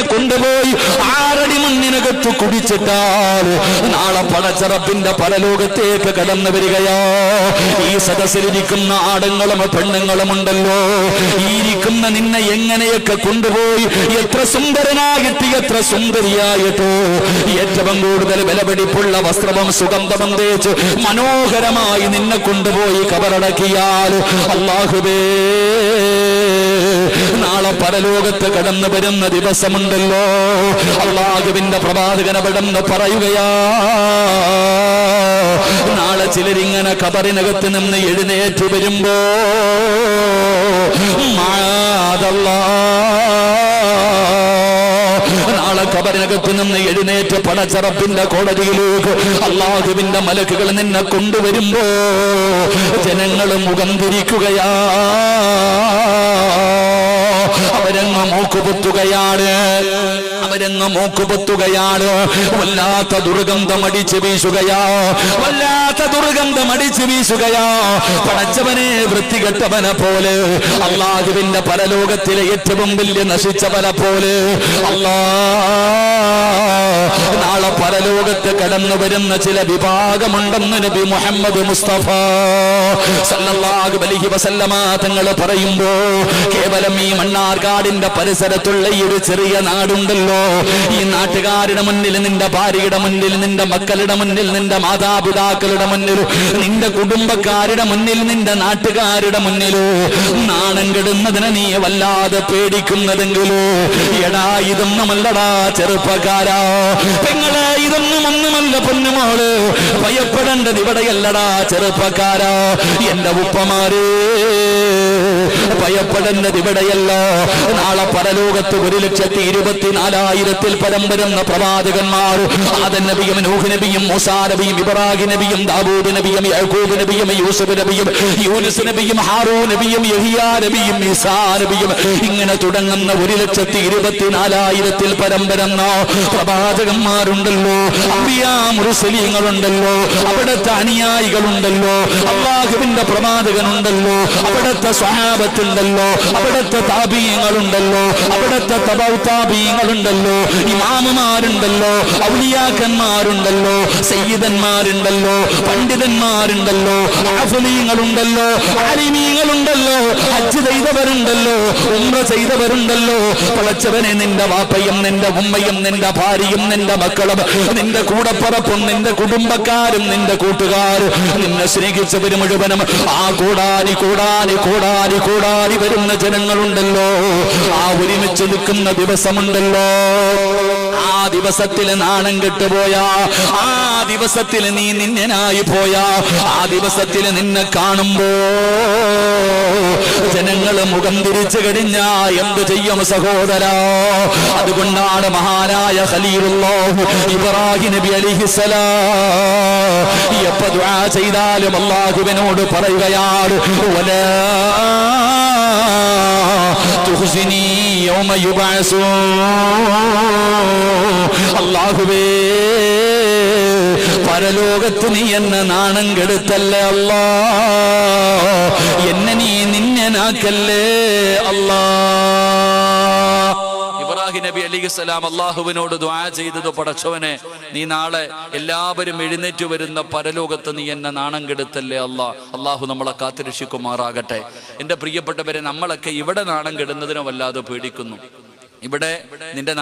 നിന്നെ കൊണ്ടുപോയി 6 അടി മണ്ണിനകത്ത് കുടിച്ചിട്ടാൽ നാളെ പടച്ച റബ്ബിന്റെ പരലോകത്തേക്ക് കടന്നു വരികയോ. ഈ സദസ്സിലിരിക്കുന്ന ആണുങ്ങളും പെണ്ണുങ്ങളും ഉണ്ടല്ലോ, ഈ ഇരിക്കുന്ന നിന്നെ എങ്ങനെയൊക്കെ കൊണ്ടുപോയി എത്ര സുന്ദരനായിട്ട് എത്ര സുന്ദരിയായിട്ടോ ഏറ്റവും കൂടുതൽ വിലപിടിപ്പുള്ള വസ്ത്രവും സുഗന്ധവും തേച്ച് മനോഹരമായി നിന്നെ കൊണ്ടുപോയി കബറടക്കിയാൽ അല്ലാഹുവേ, നാളെ പരലോകത്ത് കടന്നു വരുന്ന ദിവസമുണ്ടല്ലോ, അല്ലാഹുവിന്റെ പ്രവാചകൻ അവിടെന്ന് പറയുകയാ, നാളെ ചിലരിങ്ങനെ ഖബറിനകത്ത് നിന്ന് എഴുന്നേറ്റ് വരുമ്പോ നാളെ ഖബറിനകത്ത് നിന്ന് എഴുന്നേറ്റ് പടച്ച റബ്ബിന്റെ കോടതിയിലേക്ക് അല്ലാഹുവിന്റെ മലക്കുകൾ നിന്നെ കൊണ്ടുവരുമ്പോ ജനങ്ങൾ മുഖം തിരിക്കുകയാ, അവരങ്ങ് മൂക്കുപൊത്തുകയാണ്, അവരങ്ങ് മൂക്കുപൊത്തുകയാണ്. വല്ലാത്ത ദുർഗന്ധം അടിച്ചു വീശുകയാ, വല്ലാത്ത ദുർഗന്ധം അടിച്ചു വീശുകയാ. പടച്ചവനെ വൃത്തികെട്ടവനെ പോലെ, അല്ലാഹുവിന്റെ പരലോകത്തിലെ ഏറ്റവും വലിയ നശിച്ചവനെ പോലെ. നാളെ പരലോകത്ത് കടന്നു വരുന്ന ചില വിഭാഗമുണ്ടെന്ന് നബി മുഹമ്മദ് മുസ്തഫ സല്ലല്ലാഹു അലൈഹി വസല്ലമ തങ്ങൾ പറയുമ്പോ, കേവലം ഈ മണ്ണാർക്കാടിന്റെ പരിസരത്തുള്ള ഈ ഒരു ചെറിയ നാടുണ്ടല്ലോ, ഈ നാട്ടുകാരുടെ മുന്നിൽ, നിന്റെ ഭാര്യയുടെ മുന്നിൽ, നിന്റെ മക്കളുടെ മുന്നിൽ, നിന്റെ മാതാപിതാക്കളുടെ മുന്നിൽ, നിന്റെ കുടുംബക്കാരുടെ മുന്നിൽ, നിന്റെ നാട്ടുകാരുടെ മുന്നിലോ നാണം കെടുന്നതിനെ നീ വല്ലാതെ പേടിക്കുന്നതെങ്കിലോ, എടാ ഇതൊന്നുമല്ലടാ ചെറുപ്പക്കാരാ, പെങ്ങളെ ഇതൊന്നുമൊന്നുമല്ല പൊന്നുമോള്, ഭയപ്പെടേണ്ടത് ഇവിടെയല്ലടാ ചെറുപ്പക്കാരാ, എന്റെ ഉപ്പമാരേ ഭയപ്പെടേണ്ടത് ഇവിടെയല്ല. നാളെ പരലോകത്ത് 1,24,000 പരം വരുന്ന പ്രവാചകന്മാർ, ആദം നബിയും നൂഹ് നബിയും മൂസാ നബിയും ഇബ്രാഹിം നബിയും ദാവൂദ് നബിയും യാക്കൂബ് നബിയും യൂസുഫ് നബിയും യൂനുസ് നബിയും ഹാറൂൻ നബിയും യഹ്യാ നബിയും ഈസാ നബിയും, ഇങ്ങനെ തുടങ്ങുന്ന 1,24,000 പരം വരുന്ന പ്രവാചകന്മാരുണ്ടല്ലോ, അംബിയാ മുർസലീങ്ങളുണ്ടല്ലോ, അവിടുത്തെ അനുയായികളുണ്ടല്ലോ, അല്ലാഹുവിന്റെ പ്രവാചകനുണ്ടല്ലോ, അവിടുത്തെ സ്വഹാബത്തുണ്ടല്ലോ, അവിടുത്തെ താബീങ്ങളുണ്ടല്ലോ, അവിടുത്തെ തബൗ താബീങ്ങളുണ്ടല്ലോ, ഇമാമുമാരുണ്ടല്ലോ, ഔലിയാക്കന്മാരുണ്ടല്ലോ, സയ്യിദന്മാരുണ്ടല്ലോ, പണ്ഡിതന്മാരുണ്ടല്ലോ, ആഫലീങ്ങളുണ്ടല്ലോ, ആലിമീങ്ങളുണ്ടല്ലോ, ഹജ്ജ് ചെയ്തവരുണ്ടല്ലോ, ഉംറ ചെയ്തവരുണ്ടല്ലോ. പടച്ചവനെ, നിന്റെ വാപ്പയും നിന്റെ ഉമ്മയും നിന്റെ ഭാര്യയും നിന്റെ മക്കളും നിന്റെ കൂടപ്പറപ്പും നിന്റെ കുടുംബക്കാരും നിന്റെ കൂട്ടുകാരും നിന്നെ സ്നേഹിച്ചവര് മുഴുവനും ആ കൂടാനി കൂടാനി കൂടാനി കൂടാനി വരുന്ന ജനങ്ങളുണ്ടല്ലോ, ആ ഒരുമിച്ച് നിൽക്കുന്ന ദിവസമുണ്ടല്ലോ, ആ ദിവസത്തിൽ നാണം കെട്ടുപോയാ, ആ ദിവസത്തിൽ നീ നിന്യനായി പോയാ, ആ ദിവസത്തിൽ നിന്നെ കാണുമ്പോ ജനങ്ങള് മുഖം തിരിച്ചു കഴിഞ്ഞാ എന്ത് ചെയ്യും സഹോദരാ? അതുകൊണ്ടാണ് മഹാനായ ഖലീലുല്ലാഹ് ഇബ്രാഹിം നബി അലൈഹിസ്സലാം എപ്പോ ദുആ ചെയ്താലും അല്ലാഹുവിനോട് പറയുകയാണ്, വലാ തുഖ്സിനി യൗമ യുബഅസൂൻ, അല്ലാഹുവേ പരലോകത്ത് നീ എന്നെ നാണം കെടുത്തല്ലേ അല്ലാ, എന്നെ നീ നിന്യനാക്കല്ലേ അല്ലാ. ഇബ്രാഹിം നബി അലൈഹിസ്സലാം അല്ലാഹുവിനോട് ദുആ ചെയ്തത്, പടച്ചവനെ നീ നാളെ എല്ലാവരും എഴുന്നേറ്റ് വരുന്ന പരലോകത്ത് നീ എന്നെ നാണം കെടുത്തല്ലേ അല്ലാ. അല്ലാഹു നമ്മളെ കാത്തുരക്ഷിക്കുമാറാകട്ടെ. എൻ്റെ പ്രിയപ്പെട്ടവരെ, നമ്മളൊക്കെ ഇവിടെ നാണം കെടുന്നതിനെ വല്ലാതെ പേടിക്കുന്നു. ഇവിടെ നിന്റെ